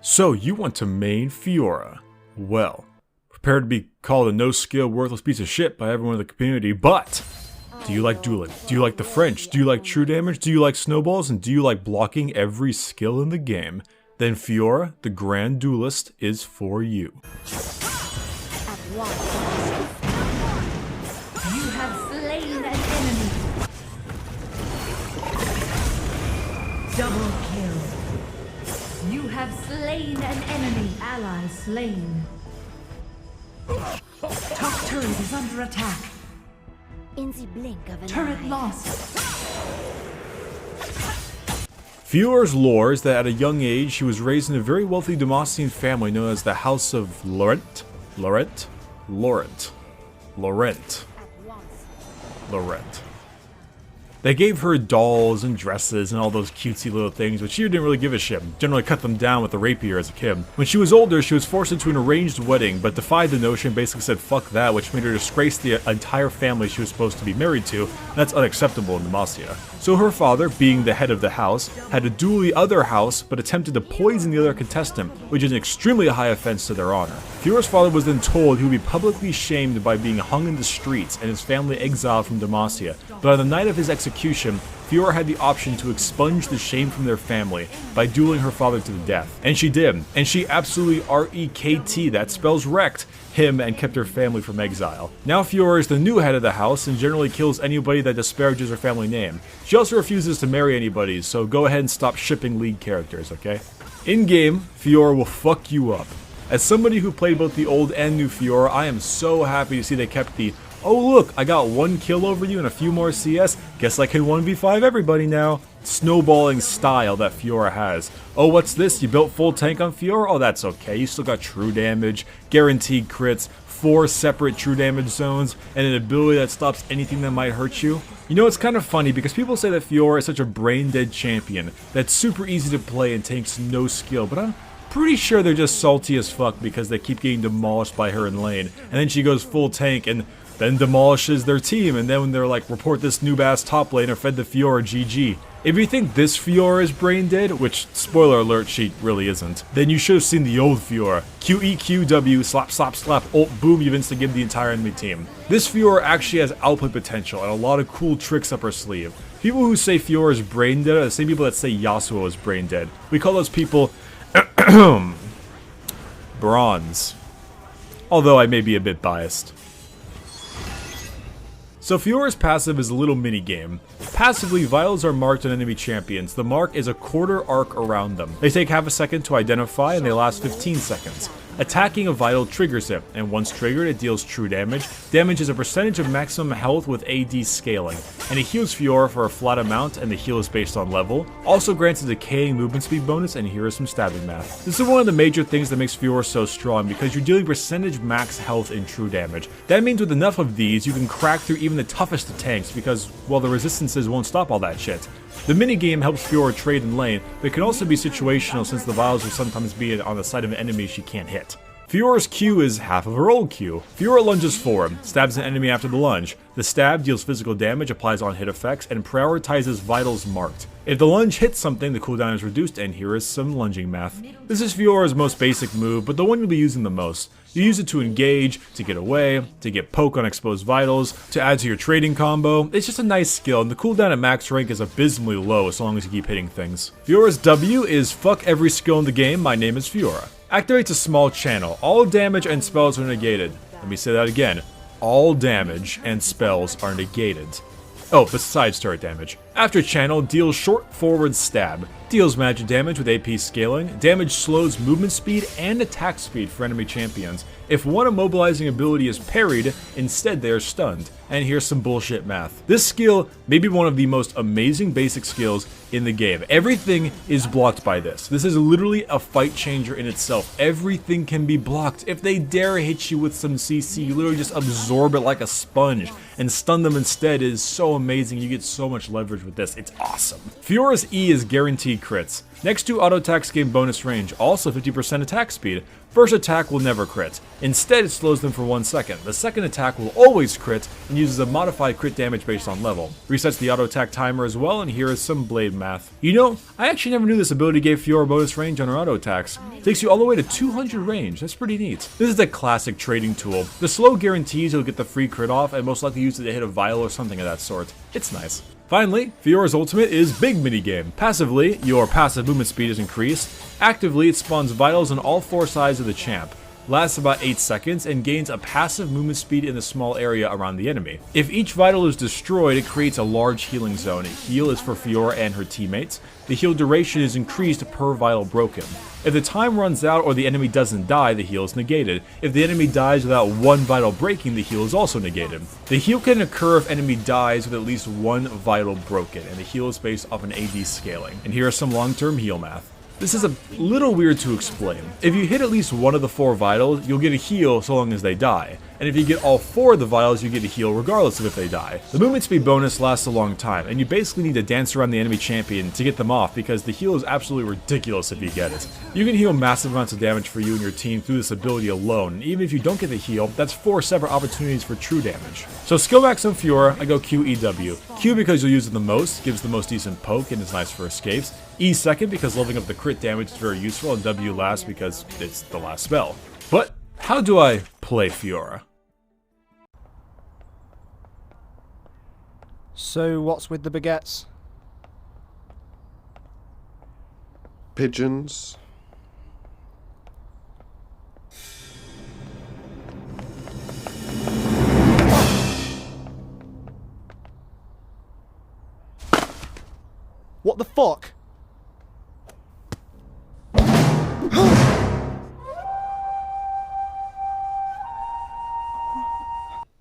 So you want to main Fiora? Well, prepare to be called a no-skill, worthless piece of shit by everyone in the community, but do you like dueling? Do you like the French? Do you like true damage? Do you like snowballs? And do you like blocking every skill in the game? Then Fiora, the Grand Duelist, is for you. At once. You have slain an enemy. Double kill. You have slain an enemy. Ally slain. Top turret is under attack. In the blink of an Turret eye. lost. Fiora's lore is that at a young age, she was raised in a very wealthy Demacian family known as the House of Laurent. They gave her dolls and dresses and all those cutesy little things, but she didn't really give a shit, generally cut them down with a rapier as a kid. When she was older, she was forced into an arranged wedding, but defied the notion and basically said fuck that, which made her disgrace the entire family she was supposed to be married to, and that's unacceptable in Demacia. So her father, being the head of the house, had to duel the other house, but attempted to poison the other contestant, which is an extremely high offense to their honor. Fiora's father was then told he would be publicly shamed by being hung in the streets and his family exiled from Demacia, but on the night of his execution, Fiora had the option to expunge the shame from their family by dueling her father to the death. And she did. And she absolutely R-E-K-T, that spells wrecked, him and kept her family from exile. Now Fiora is the new head of the house and generally kills anybody that disparages her family name. She also refuses to marry anybody, so go ahead and stop shipping League characters, okay? In-game, Fiora will fuck you up. As somebody who played both the old and new Fiora, I am so happy to see they kept the "oh look, I got one kill over you and a few more CS, guess I can 1v5 everybody now" snowballing style that Fiora has. Oh, what's this? You built full tank on Fiora? Oh, that's okay. You still got true damage, guaranteed crits, 4 separate true damage zones, and an ability that stops anything that might hurt you. You know, it's kind of funny because people say that Fiora is such a brain-dead champion that's super easy to play and takes no skill, but I'm pretty sure they're just salty as fuck because they keep getting demolished by her in lane, and then she goes full tank and then demolishes their team, and then when they're like, report this noob-ass top laner fed the Fiora, GG. If you think this Fiora is brain dead, which, spoiler alert, she really isn't, then you should have seen the old Fiora. QEQW, slap slap slap, ult boom, you've insta-gibbed the entire enemy team. This Fiora actually has output potential and a lot of cool tricks up her sleeve. People who say Fiora is brain dead are the same people that say Yasuo is brain dead. We call those people bronze. Although I may be a bit biased. So Fiora's passive is a little mini-game. Passively, vitals are marked on enemy champions. The mark is a quarter arc around them. They take half a second to identify and they last 15 seconds. Attacking a vital triggers it, and once triggered it deals true damage. Damage is a percentage of maximum health with AD scaling, and it heals Fiora for a flat amount and the heal is based on level. Also grants a decaying movement speed bonus, and here is some stabbing math. This is one of the major things that makes Fiora so strong because you're dealing percentage max health in true damage. That means with enough of these you can crack through even the toughest of tanks because, well, the resistances won't stop all that shit. The minigame helps Fiora trade in lane, but it can also be situational since the vials will sometimes be on the side of an enemy she can't hit. Fiora's Q is half of her old Q. Fiora lunges forward, stabs an enemy after the lunge. The stab deals physical damage, applies on hit effects, and prioritizes vitals marked. If the lunge hits something, the cooldown is reduced, and here is some lunging math. This is Fiora's most basic move, but the one you'll be using the most. You use it to engage, to get away, to get poke on exposed vitals, to add to your trading combo. It's just a nice skill, and the cooldown at max rank is abysmally low as long as you keep hitting things. Fiora's W is fuck every skill in the game, my name is Fiora. Activates a small channel. All damage and spells are negated. Let me say that again. All damage and spells are negated. Oh, besides turret damage. After channel, deals short forward stab. Deals magic damage with AP scaling. Damage slows movement speed and attack speed for enemy champions. If one immobilizing ability is parried, instead they are stunned. And here's some bullshit math. This skill may be one of the most amazing basic skills in the game. Everything is blocked by this. This is literally a fight changer in itself. Everything can be blocked. If they dare hit you with some CC, you literally just absorb it like a sponge and stun them instead. It is so amazing. You get so much leverage with with this. It's awesome. Fiora's E is guaranteed crits. Next two auto attacks gain bonus range, also 50% attack speed. First attack will never crit. Instead, it slows them for 1 second. The second attack will always crit and uses a modified crit damage based on level. Resets the auto attack timer as well, and here is some blade math. You know, I actually never knew this ability gave Fiora bonus range on her auto attacks. Takes you all the way to 200 range. That's pretty neat. This is a classic trading tool. The slow guarantees you'll get the free crit off and most likely use it to hit a vial or something of that sort. It's nice. Finally, Fiora's ultimate is Big Minigame. Passively, your passive movement speed is increased. Actively, it spawns vitals on all 4 sides of the champ. Lasts about 8 seconds and gains a passive movement speed in the small area around the enemy. If each vital is destroyed, it creates a large healing zone. Heal is for Fiora and her teammates. The heal duration is increased per vital broken. If the time runs out or the enemy doesn't die, the heal is negated. If the enemy dies without 1 vital breaking, the heal is also negated. The heal can occur if enemy dies with at least 1 vital broken, and the heal is based off an AD scaling. And here are some long-term heal math. This is a little weird to explain. If you hit at least 1 of the 4 vitals, you'll get a heal so long as they die. And if you get all 4 of the vitals, you get a heal regardless of if they die. The movement speed bonus lasts a long time, and you basically need to dance around the enemy champion to get them off because the heal is absolutely ridiculous if you get it. You can heal massive amounts of damage for you and your team through this ability alone, and even if you don't get the heal, that's 4 separate opportunities for true damage. So skill max on Fiora, I go QEW. Q because you'll use it the most, gives the most decent poke and is nice for escapes. E second because leveling up the crit damage is very useful, and W last because it's the last spell. But how do I play Fiora? So what's with the baguettes? Pigeons. What the fuck?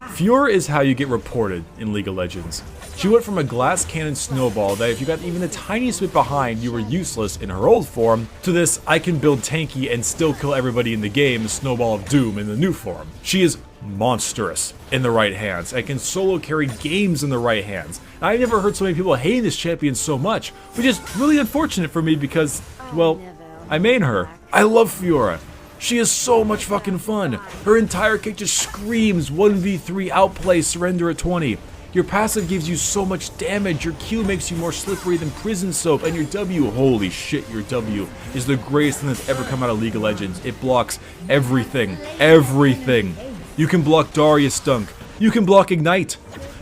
Fiora is how you get reported in League of Legends. She went from a glass cannon snowball that if you got even the tiniest bit behind, you were useless in her old form, to this I can build tanky and still kill everybody in the game snowball of doom in the new form. She is monstrous in the right hands and can solo carry games in the right hands. And I never heard so many people hating this champion so much, which is really unfortunate for me because, well, I main her. I love Fiora. She is so much fucking fun. Her entire kit just screams 1v3 outplay surrender at 20. Your passive gives you so much damage, your Q makes you more slippery than prison soap, and your W, holy shit, your W is the greatest thing that's ever come out of League of Legends. It blocks everything. Everything. You can block Darius Dunk. You can block Ignite.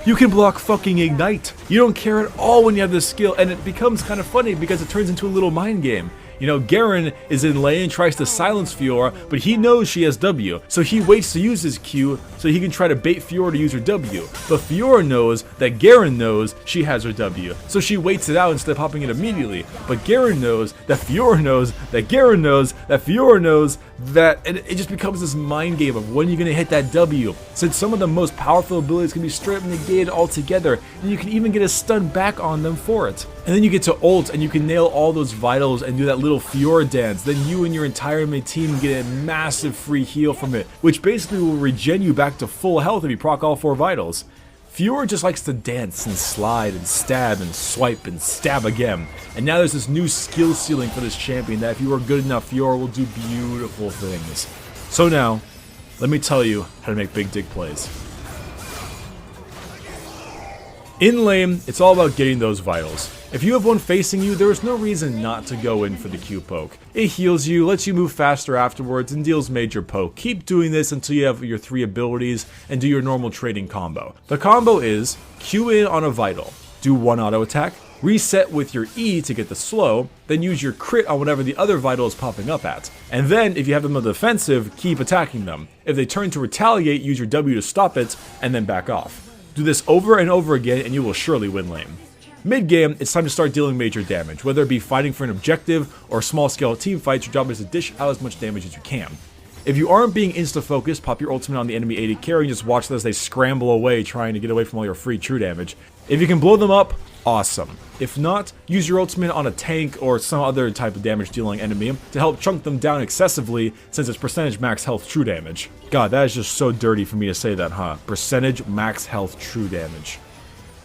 You can block fucking Ignite. You don't care at all when you have this skill, and it becomes kind of funny because it turns into a little mind game. You know, Garen is in lane and tries to silence Fiora, but he knows she has W, so he waits to use his Q so he can try to bait Fiora to use her W. But Fiora knows that Garen knows she has her W, so she waits it out instead of popping it immediately. But Garen knows that Fiora knows that Garen knows that Fiora knows that, and it just becomes this mind game of when you're going to hit that W, since some of the most powerful abilities can be straight up negated altogether, and you can even get a stun back on them for it. And then you get to ult and you can nail all those vitals and do that little Fiora dance, then you and your entire enemy team get a massive free heal from it, which basically will regen you back to full health if you proc all 4 vitals. Fiora just likes to dance and slide and stab and swipe and stab again. And now there's this new skill ceiling for this champion that if you are good enough, Fiora will do beautiful things. So now, let me tell you how to make big dig plays. In lane, it's all about getting those vitals. If you have one facing you, there is no reason not to go in for the Q poke. It heals you, lets you move faster afterwards, and deals major poke. Keep doing this until you have your 3 abilities and do your normal trading combo. The combo is Q in on a vital, do 1 auto attack, reset with your E to get the slow, then use your crit on whatever the other vital is popping up at. And then, if you have them on the defensive, keep attacking them. If they turn to retaliate, use your W to stop it, and then back off. Do this over and over again, and you will surely win lane. Mid-game, it's time to start dealing major damage, whether it be fighting for an objective or small-scale team fights. Your job is to dish out as much damage as you can. If you aren't being insta-focused, pop your ultimate on the enemy AD carry and just watch as they scramble away trying to get away from all your free true damage. If you can blow them up, awesome. If not, use your ultimate on a tank or some other type of damage dealing enemy to help chunk them down excessively since it's percentage max health true damage. God, that is just so dirty for me to say that, huh? Percentage max health true damage.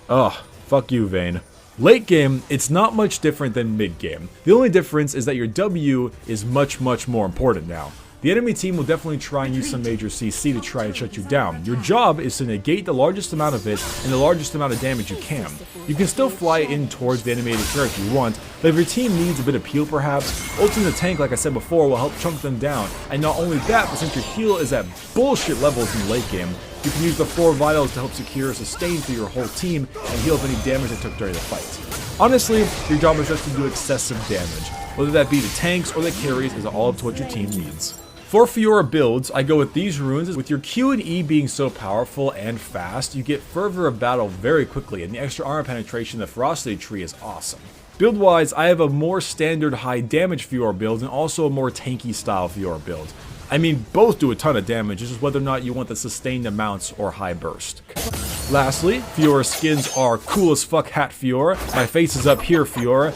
Ugh, fuck you, Vayne. Late game, it's not much different than mid game. The only difference is that your W is much more important now. The enemy team will definitely try and use some major CC to try and shut you down. Your job is to negate the largest amount of it and the largest amount of damage you can. You can still fly in towards the animated turret if you want, but if your team needs a bit of heal perhaps, ulting the tank like I said before will help chunk them down. And not only that, but since your heal is at bullshit levels in late game, you can use the 4 vitals to help secure sustain through your whole team and heal up any damage it took during the fight. Honestly, your job is just to do excessive damage. Whether that be the tanks or the carries is all up to what your team needs. For Fiora builds, I go with these runes. With your Q and E being so powerful and fast, you get fervor of battle very quickly, and the extra armor penetration of the Ferocity tree is awesome. Build-wise, I have a more standard high damage Fiora build and also a more tanky style Fiora build. I mean, both do a ton of damage, it's just whether or not you want the sustained amounts or high burst. Lastly, Fiora skins are cool as fuck hat Fiora. My face is up here Fiora.